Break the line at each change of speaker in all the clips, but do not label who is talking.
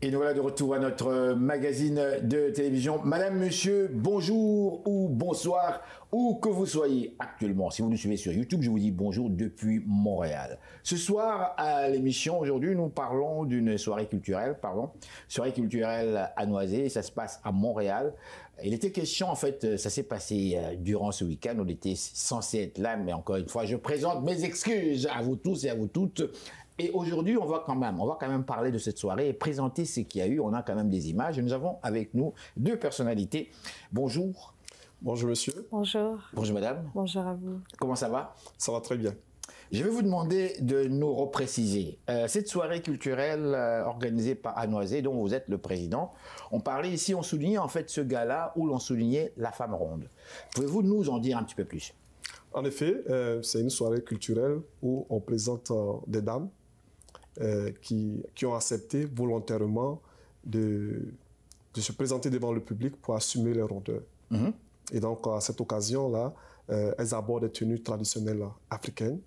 Et nous voilà de retour à notre magazine de télévision. Madame, monsieur, bonjour ou bonsoir, où que vous soyez actuellement. Si vous nous suivez sur YouTube, je vous dis bonjour depuis Montréal. Ce soir, à l'émission, aujourd'hui, nous parlons d'une soirée culturelle, à Noisée. Ça se passe à Montréal. Il était question, en fait, ça s'est passé durant ce week-end. On était censé être là, mais encore une fois, je présente mes excuses à vous tous et à vous toutes. Et aujourd'hui, on va quand même parler de cette soirée et présenter ce qu'il y a eu. On a quand même des images. Et nous avons avec nous deux personnalités. Bonjour.
Bonjour monsieur.
Bonjour.
Bonjour madame.
Bonjour à vous.
Comment ça va?
Ça va très bien.
Je vais vous demander de nous repréciser. Cette soirée culturelle organisée par Anoisé, dont vous êtes le président, on parlait ici, on soulignait en fait ce gala où l'on soulignait la femme ronde. Pouvez-vous nous en dire un petit peu plus?
En effet, c'est une soirée culturelle où on présente des dames qui ont accepté volontairement de se présenter devant le public pour assumer leur rondeur. Mm-hmm. Et donc, à cette occasion-là, elles abordent des tenues traditionnelles africaines.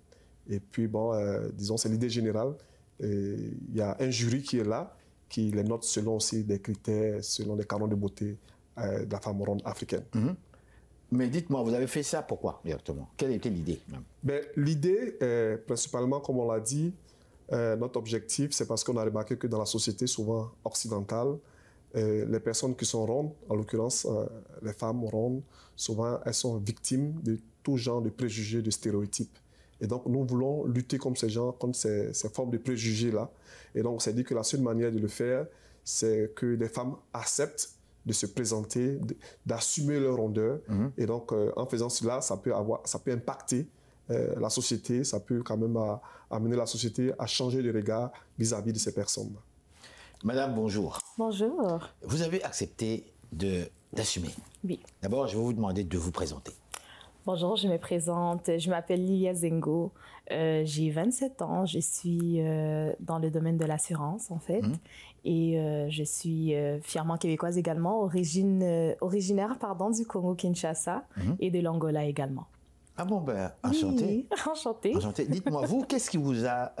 Et puis, bon, disons, c'est l'idée générale. Il y a un jury qui est là, qui les note selon aussi des critères, selon des canons de beauté de la femme ronde africaine. Mm-hmm.
Mais dites-moi, vous avez fait ça pourquoi exactement? Quelle était l'idée?
L'idée, principalement, comme on l'a dit, notre objectif, c'est parce qu'on a remarqué que dans la société, souvent occidentale, les personnes qui sont rondes, en l'occurrence les femmes rondes, souvent elles sont victimes de tout genre de préjugés, de stéréotypes. Et donc nous voulons lutter contre ces formes de préjugés-là. Et donc on s'est dit que la seule manière de le faire, c'est que les femmes acceptent de se présenter, d'assumer leur rondeur. Mm-hmm. Et donc en faisant cela, ça peut impacter la société, ça peut quand même amener la société à changer de regard vis-à-vis de ces personnes.
Madame, bonjour.
Bonjour.
Vous avez accepté d'assumer.
Oui.
D'abord, je vais vous demander de vous présenter.
Bonjour, je me présente. Je m'appelle Lilia Zengo. J'ai 27 ans. Je suis dans le domaine de l'assurance, en fait. Et je suis fièrement québécoise également, originaire du Congo-Kinshasa et de l'Angola également.
Ah bon, ben, enchanté.
Oui, enchanté.
Enchanté. Dites-moi, vous, qu'est-ce qui vous a,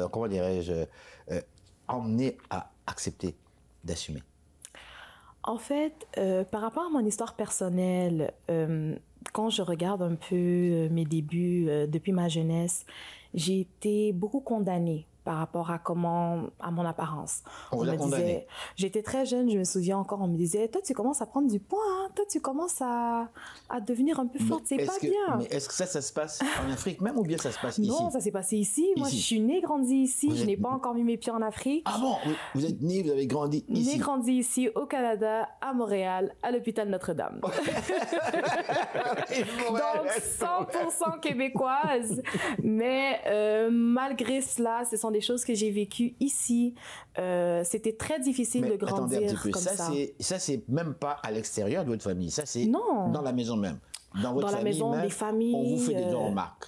comment dirais-je, emmené à accepter d'assumer?
En fait, par rapport à mon histoire personnelle, quand je regarde un peu mes débuts depuis ma jeunesse, j'ai été beaucoup condamnée par rapport à mon apparence.
On vous a condamné?
J'étais très jeune, je me souviens encore, on me disait, toi tu commences à prendre du poids, hein? Toi tu commences à devenir un peu forte, c'est pas bien.
Mais est-ce que ça se passe en Afrique même ou bien ça se passe ici?
Non, ça s'est passé ici. Moi je suis née, grandie ici, je n'ai pas encore mis mes pieds en Afrique.
Ah bon? Vous êtes née, vous avez grandi ici?
Née, grandi ici au Canada, à Montréal, à l'hôpital Notre-Dame. Donc 100% québécoise. Mais malgré cela, ce sont des choses que j'ai vécues ici. C'était très difficile de grandir
attendez un petit peu.
Comme ça.
Ça, c'est même pas à l'extérieur de votre famille. Ça, c'est dans la maison même. Dans votre famille
maison,
même,
des familles.
On vous fait des remarques.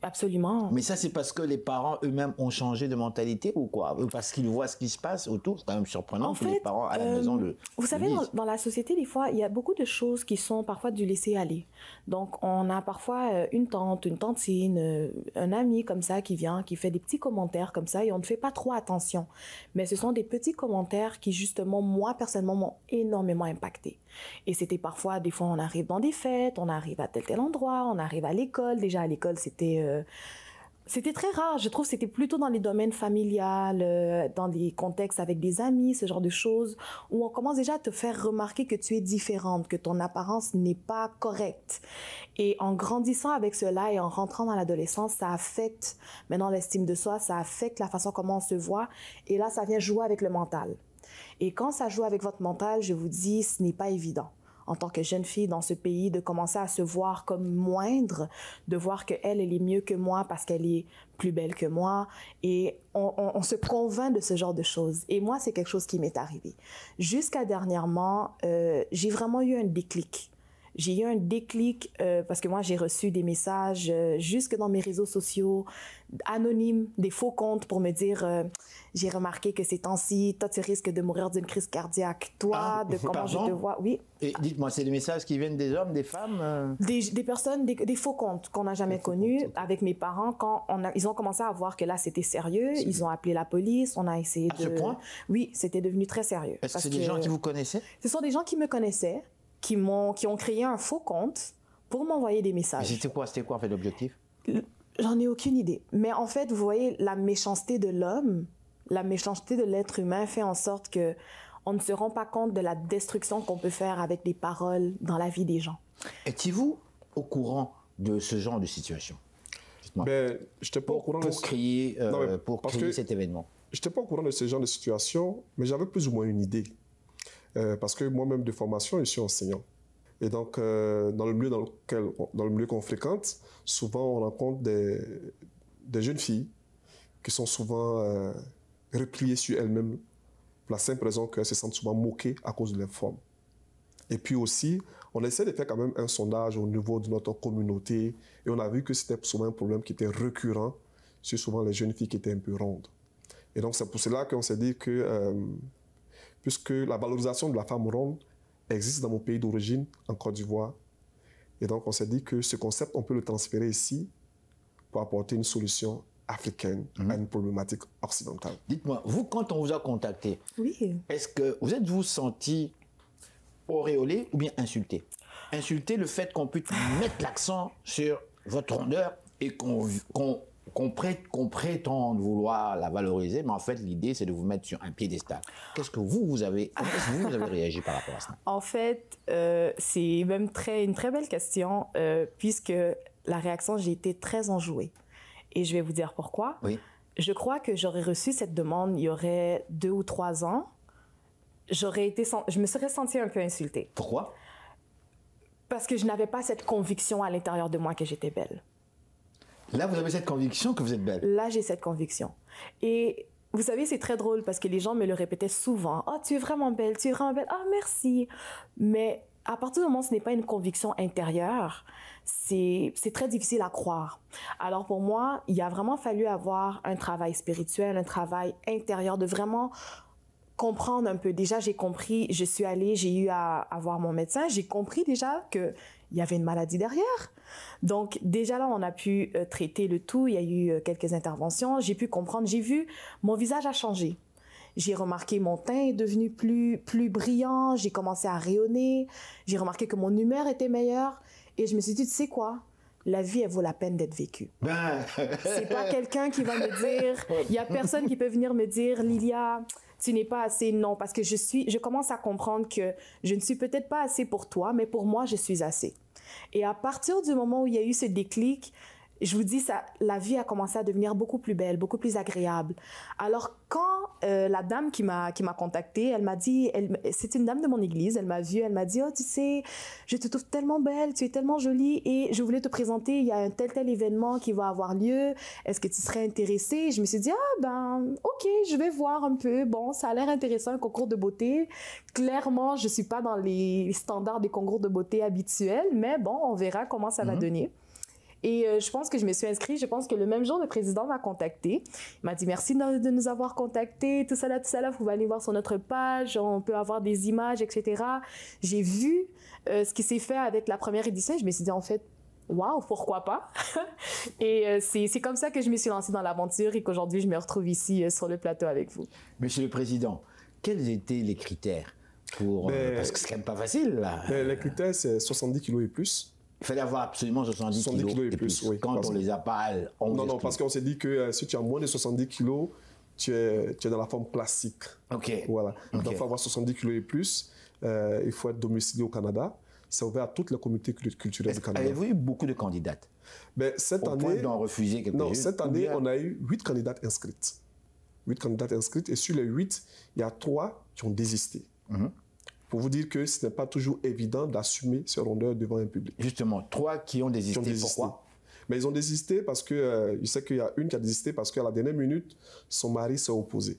Absolument.
Mais ça, c'est parce que les parents eux-mêmes ont changé de mentalité ou quoi? Parce qu'ils voient ce qui se passe autour. C'est quand même surprenant que les parents à la maison le
Vous savez, dans la société, des fois, il y a beaucoup de choses qui sont parfois du laisser-aller. Donc, on a parfois une tante, une tantine, un ami comme ça qui vient, qui fait des petits commentaires comme ça et on ne fait pas trop attention. Mais ce sont des petits commentaires qui, justement, moi, personnellement, m'ont énormément impacté. Et c'était parfois, des fois, on arrive dans des fêtes, on arrive à tel endroit, on arrive à l'école. Déjà, à l'école, c'était très rare. Je trouve que c'était plutôt dans les domaines familiales, dans des contextes avec des amis, ce genre de choses, où on commence déjà à te faire remarquer que tu es différente, que ton apparence n'est pas correcte. Et en grandissant avec cela et en rentrant dans l'adolescence, ça affecte maintenant l'estime de soi, ça affecte la façon comment on se voit. Et là, ça vient jouer avec le mental. Et quand ça joue avec votre mental, je vous dis, ce n'est pas évident. En tant que jeune fille dans ce pays, de commencer à se voir comme moindre, de voir qu'elle, elle est mieux que moi parce qu'elle est plus belle que moi. Et on se convainc de ce genre de choses. Et moi, c'est quelque chose qui m'est arrivé. Jusqu'à dernièrement, j'ai vraiment eu un déclic. j'ai eu un déclic parce que moi, j'ai reçu des messages jusque dans mes réseaux sociaux, anonymes, des faux comptes pour me dire j'ai remarqué que ces temps-ci, toi, tu risques de mourir d'une crise cardiaque. Toi, de comment je te vois. Oui.
Et dites-moi, c'est des messages qui viennent des hommes, des femmes
Des personnes, des faux comptes qu'on n'a jamais connus avec mes parents. Quand ils ont commencé à voir que là, c'était sérieux, ils ont appelé la police, on a essayé de...
À ce point?
Oui, c'était devenu très sérieux.
Est-ce que c'est des gens qui vous connaissaient?
Ce sont des gens qui me connaissaient, qui ont créé un faux compte pour m'envoyer des messages.
C'était quoi en fait l'objectif?
J'en ai aucune idée. Mais en fait, vous voyez, la méchanceté de l'homme, la méchanceté de l'être humain fait en sorte que on ne se rend pas compte de la destruction qu'on peut faire avec des paroles dans la vie des gens.
Étiez-vous au courant de ce genre de situation? Dites-moi.
Ben, je n'étais pas au courant
pour créer cet événement.
Je n'étais pas au courant de ce genre de situation, mais j'avais plus ou moins une idée. Parce que moi-même de formation, je suis enseignant. Et donc, dans le milieu qu'on fréquente, souvent on rencontre des jeunes filles qui sont souvent repliées sur elles-mêmes pour la simple raison qu'elles se sentent souvent moquées à cause de leur forme. Et puis aussi, on essaie de faire quand même un sondage au niveau de notre communauté et on a vu que c'était souvent un problème qui était récurrent sur souvent les jeunes filles qui étaient un peu rondes. Et donc, c'est pour cela qu'on s'est dit que, puisque la valorisation de la femme ronde existe dans mon pays d'origine, en Côte d'Ivoire, et donc on s'est dit que ce concept, on peut le transférer ici pour apporter une solution africaine à une problématique occidentale.
Dites-moi, vous, quand on vous a contacté,
oui.
Est-ce que vous senti auréolé ou bien insulté? Insulté, le fait qu'on puisse mettre l'accent sur votre rondeur et qu'on prétende vouloir la valoriser, mais en fait, l'idée, c'est de vous mettre sur un piédestal. Qu'est-ce que vous avez réagi par rapport à ça?
En fait, c'est même une très belle question, puisque la réaction, j'ai été très enjouée. Et je vais vous dire pourquoi.
Oui.
Je crois que j'aurais reçu cette demande il y aurait 2 ou 3 ans. Je me serais sentie un peu insultée.
Pourquoi?
Parce que je n'avais pas cette conviction à l'intérieur de moi que j'étais belle.
Là, vous avez cette conviction que vous êtes belle.
Là, j'ai cette conviction. Et vous savez, c'est très drôle parce que les gens me le répétaient souvent. « Oh, tu es vraiment belle, tu es vraiment belle. Ah, merci. » Mais à partir du moment où ce n'est pas une conviction intérieure, c'est très difficile à croire. Alors pour moi, il a vraiment fallu avoir un travail spirituel, un travail intérieur, de vraiment comprendre un peu. Déjà, j'ai compris, je suis allée, j'ai eu à voir mon médecin, j'ai compris déjà qu'il y avait une maladie derrière. Donc déjà là, on a pu traiter le tout, il y a eu quelques interventions, j'ai pu comprendre, j'ai vu, mon visage a changé. J'ai remarqué mon teint est devenu plus brillant, j'ai commencé à rayonner, j'ai remarqué que mon humeur était meilleure et je me suis dit, tu sais quoi? La vie, elle vaut la peine d'être vécue. C'est pas quelqu'un qui va me dire, il y a personne qui peut venir me dire, Lilia, tu n'es pas assez, non, parce que je commence à comprendre que je ne suis peut-être pas assez pour toi, mais pour moi, je suis assez. Et à partir du moment où il y a eu ce déclic, je vous dis, ça, la vie a commencé à devenir beaucoup plus belle, beaucoup plus agréable. Alors, quand la dame qui m'a contactée, elle m'a dit, c'est une dame de mon église, elle m'a vue, elle m'a dit, oh, tu sais, je te trouve tellement belle, tu es tellement jolie et je voulais te présenter, il y a un tel événement qui va avoir lieu, est-ce que tu serais intéressée? Je me suis dit, ah ben, ok, je vais voir un peu, bon, ça a l'air intéressant, un concours de beauté. Clairement, je ne suis pas dans les standards des concours de beauté habituels, mais bon, on verra comment ça va donner. Et je pense que je me suis inscrite. Je pense que le même jour, le président m'a contacté. Il m'a dit merci de nous avoir contactés, tout ça là, vous pouvez aller voir sur notre page, on peut avoir des images, etc. J'ai vu ce qui s'est fait avec la première édition. Je me suis dit en fait, waouh, pourquoi pas? Et c'est comme ça que je me suis lancée dans l'aventure et qu'aujourd'hui, je me retrouve ici sur le plateau avec vous.
Monsieur le Président, quels étaient les critères pour... parce que c'est quand même pas facile, là.
Les critères, c'est 70 kilos et plus.
Il fallait avoir absolument 70 kilos et plus. Oui, quand on les a pas,
non, parce qu'on s'est dit que si tu as moins de 70 kilos, tu es dans la forme classique.
OK.
Voilà. Donc, il faut avoir 70 kilos et plus. Il faut être domicilié au Canada. C'est ouvert à toutes les communautés culturelles du Canada.
Avez-vous eu beaucoup de candidates?
Cette année,
point d'en refuser quelques-unes?
Non, cette année, on a eu 8 candidates inscrites. 8 candidates inscrites. Et sur les 8, il y a 3 qui ont désisté. Pour vous dire que ce n'est pas toujours évident d'assumer ses rondeurs devant un public.
Justement, 3 qui ont désisté. Pourquoi?
Mais ils ont désisté parce que, je sais qu'il y a une qui a désisté parce qu'à la dernière minute, son mari s'est opposé.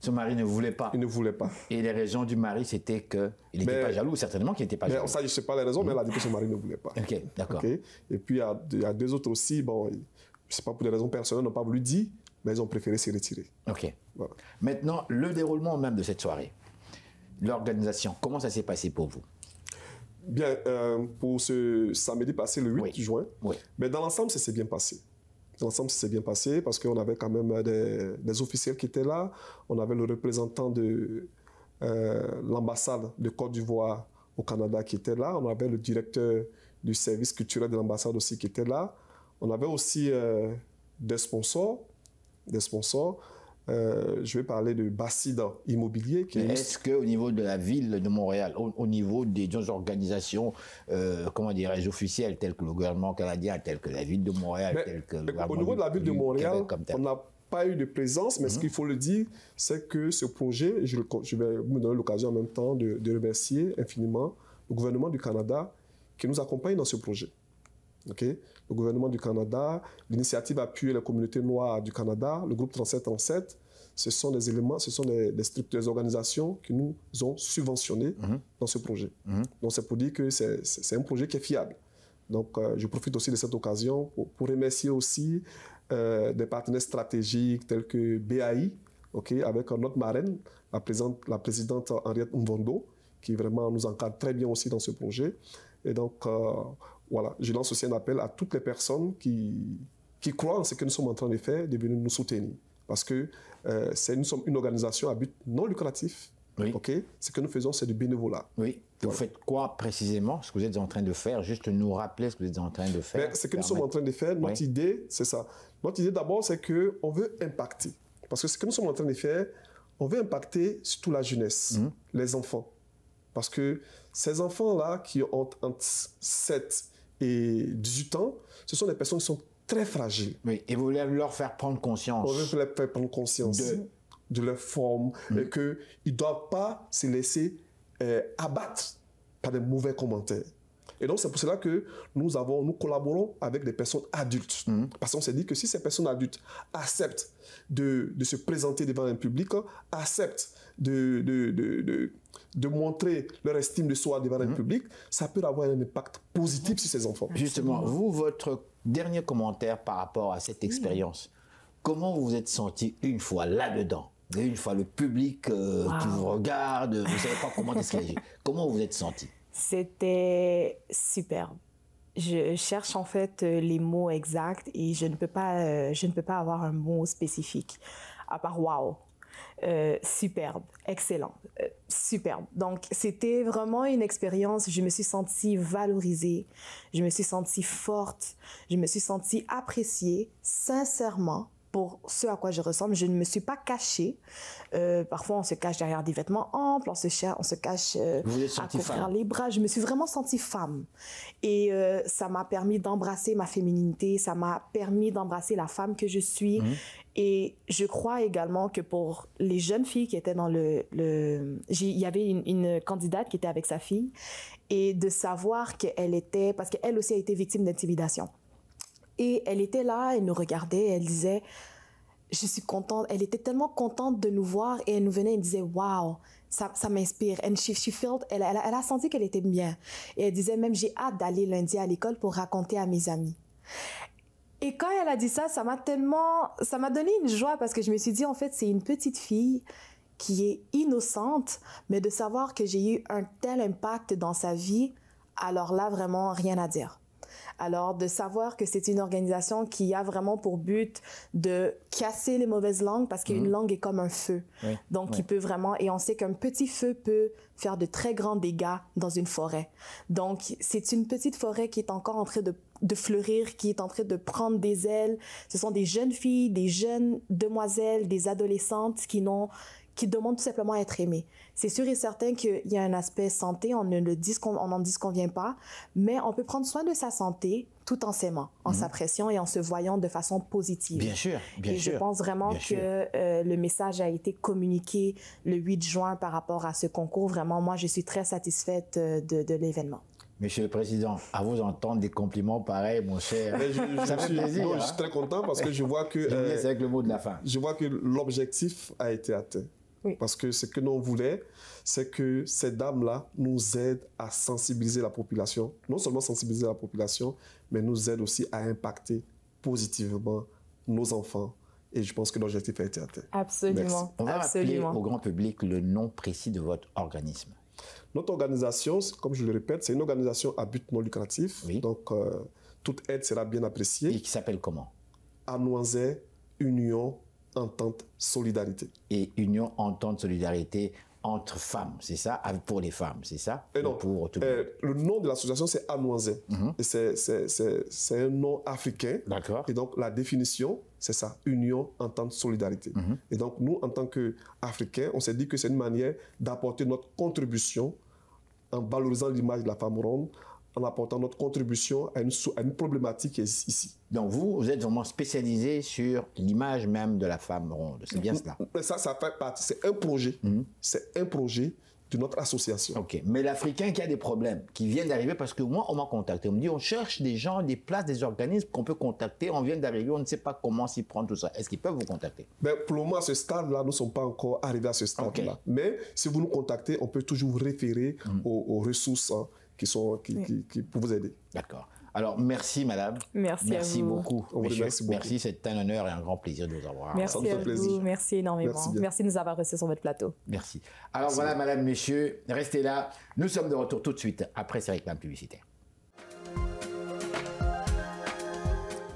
Son mari ne voulait pas.
Il ne voulait pas.
Et les raisons du mari, c'était qu'il n'était pas jaloux, certainement qu'il n'était pas jaloux.
Ça, je ne sais pas les raisons, mais elle a dit que son mari ne voulait pas.
Ok, d'accord.
Okay? Et puis, il y a deux autres aussi, bon, je ne sais pas, pour des raisons personnelles, n'ont pas voulu dire, mais ils ont préféré se retirer.
Ok.
Voilà.
Maintenant, le déroulement même de cette soirée, l'organisation, comment ça s'est passé pour vous?
Bien, pour ce samedi passé, le 8 juin, mais dans l'ensemble, ça s'est bien passé. Dans l'ensemble, ça s'est bien passé parce qu'on avait quand même des officiels qui étaient là. On avait le représentant de l'ambassade de Côte d'Ivoire au Canada qui était là. On avait le directeur du service culturel de l'ambassade aussi qui était là. On avait aussi des sponsors. Je vais parler de Bassida Immobilier.
Est-ce qu'au niveau de la ville de Montréal, au niveau des organisations, comment dirais-je, officielles, telles que le gouvernement canadien, telles que la ville de Montréal, telles que le
au niveau de la ville de Montréal, on n'a pas eu de présence, mais ce qu'il faut le dire, c'est que ce projet, je vais me donner l'occasion en même temps de remercier infiniment le gouvernement du Canada qui nous accompagne dans ce projet. Okay? Le gouvernement du Canada, l'initiative Appuyer les communautés noires du Canada, le groupe 3737, ce sont des éléments, ce sont des structures, des organisations qui nous ont subventionnés dans ce projet. Donc c'est pour dire que c'est un projet qui est fiable. Donc je profite aussi de cette occasion pour remercier aussi des partenaires stratégiques tels que BAI, avec notre marraine, la présidente Henriette Mvondo, qui vraiment nous encadre très bien aussi dans ce projet. Et donc, voilà, je lance aussi un appel à toutes les personnes qui croient en ce que nous sommes en train de faire, de venir nous soutenir. Parce que nous sommes une organisation à but non lucratif. Ce que nous faisons, c'est du bénévolat.
Oui. Vous faites quoi précisément, ce que vous êtes en train de faire? Juste nous rappeler ce que vous êtes en train de faire.
Ce que nous sommes en train de faire, notre idée, c'est ça. Notre idée d'abord, c'est qu'on veut impacter. Parce que ce que nous sommes en train de faire, on veut impacter surtout la jeunesse, les enfants. Parce que ces enfants-là qui ont entre 7 et 18 ans, ce sont des personnes qui sont très fragiles.
Oui, et vous voulez leur faire prendre conscience.
On veut leur faire prendre conscience de leur forme et qu'ils ne doivent pas se laisser abattre par des mauvais commentaires. Et donc, c'est pour cela que nous collaborons avec des personnes adultes. Parce qu'on s'est dit que si ces personnes adultes acceptent de se présenter devant un public, acceptent de montrer leur estime de soi devant un public, ça peut avoir un impact positif sur ces enfants.
Justement, vous, votre dernier commentaire par rapport à cette expérience, comment vous vous êtes senti une fois là-dedans? Une fois le public qui vous regarde, vous ne savez pas comment est-ce qu'il agit. Comment vous vous êtes senti?
C'était superbe. Je cherche en fait les mots exacts et je ne peux pas avoir un mot spécifique à part wow. Superbe, excellent, superbe. Donc, c'était vraiment une expérience. Je me suis sentie valorisée, je me suis sentie forte, je me suis sentie appréciée, sincèrement, pour ce à quoi je ressemble. Je ne me suis pas cachée. Parfois, on se cache derrière des vêtements amples, on se cache à couvrir les bras. Je me suis vraiment sentie femme. Et ça m'a permis d'embrasser ma féminité, ça m'a permis d'embrasser la femme que je suis. Et je crois également que pour les jeunes filles qui étaient dans il y avait une candidate qui était avec sa fille, et de savoir qu'elle était, parce qu'elle aussi a été victime d'intimidation. Et elle était là, elle nous regardait, elle disait, je suis contente, elle était tellement contente de nous voir et elle nous venait et disait, wow, ça m'inspire. And she felt, elle a senti qu'elle était bien. Et elle disait même, j'ai hâte d'aller lundi à l'école pour raconter à mes amis. Et quand elle a dit ça, ça m'a donné une joie parce que je me suis dit, en fait, c'est une petite fille qui est innocente, mais de savoir que j'ai eu un tel impact dans sa vie, alors là, vraiment, rien à dire. Alors, de savoir que c'est une organisation qui a vraiment pour but de casser les mauvaises langues, parce qu'une langue est comme un feu. Donc, il peut vraiment... Et on sait qu'un petit feu peut faire de très grands dégâts dans une forêt. Donc, c'est une petite forêt qui est encore en train de fleurir, qui est en train de prendre des ailes. Ce sont des jeunes filles, des jeunes demoiselles, des adolescentes qui demandent tout simplement à être aimées. C'est sûr et certain qu'il y a un aspect santé, on n'en disconvient pas, mais on peut prendre soin de sa santé tout en s'aimant, en s'appréciant et en se voyant de façon positive.
Bien sûr, bien sûr.
Et je pense vraiment que le message a été communiqué le 8 juin par rapport à ce concours. Vraiment, moi, je suis très satisfaite de l'événement.
Monsieur le Président, à vous entendre des compliments pareils, mon cher, ça fait plaisir.
Je suis très content parce que je vois que...
c'est avec le mot de la fin.
Je vois que l'objectif a été atteint.
Oui.
Parce que ce que nous voulons, c'est que ces dames-là nous aident à sensibiliser la population. Non seulement sensibiliser la population, mais nous aident aussi à impacter positivement nos enfants. Et je pense que l'objectif a été atteint.
Absolument.
Merci.
On va
Absolument.
rappeler au grand public le nom précis de votre organisme.
Notre organisation, comme je le répète, c'est une organisation à but non lucratif.
Oui.
Donc, toute aide sera bien appréciée.
Et qui s'appelle comment?
Anoisais, Union, Entente, Solidarité.
Et Union, Entente, Solidarité entre femmes, c'est ça? Pour les femmes, c'est ça?
Et non,
pour tout le monde.
le nom de l'association, c'est Anoisais. Et c'est un nom africain.
D'accord.
Et donc, la définition, c'est ça, Union, Entente, Solidarité. Et donc, nous, en tant qu'Africains, on s'est dit que c'est une manière d'apporter notre contribution en valorisant l'image de la femme ronde, en apportant notre contribution à une problématique qui existe ici.
Donc vous êtes vraiment spécialisé sur l'image même de la femme ronde, c'est bien cela?
Ça fait partie, c'est un projet. C'est un projet de notre association.
Ok, mais l'Africain qui a des problèmes, qui viennent d'arriver, parce que moi, on m'a contacté, on me dit, on cherche des gens, des places, des organismes qu'on peut contacter, on vient d'arriver, on ne sait pas comment s'y prendre, tout ça. Est-ce qu'ils peuvent vous contacter?
Ben, pour le moment, à ce stade-là, nous ne sommes pas encore arrivés à ce stade-là.
Ok.
Mais si vous nous contactez, on peut toujours vous référer aux ressources qui pour vous aider.
D'accord. Alors, merci, madame.
Merci à vous.
Beaucoup,
On vous
messieurs.
remercie beaucoup.
Merci, c'est un honneur et un grand plaisir de vous avoir.
Merci
me fait
à
plaisir.
vous. Merci énormément.
Merci bien.
Merci de nous avoir reçus sur votre plateau.
Merci. Alors voilà, madame, messieurs, restez là. Nous sommes de retour tout de suite après ces réclames publicitaires.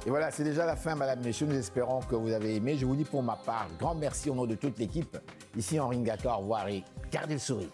Et voilà, c'est déjà la fin, madame, messieurs. Nous espérons que vous avez aimé. Je vous dis pour ma part, grand merci au nom de toute l'équipe. Ici, Henri Ngaka, au revoir et gardez le sourire.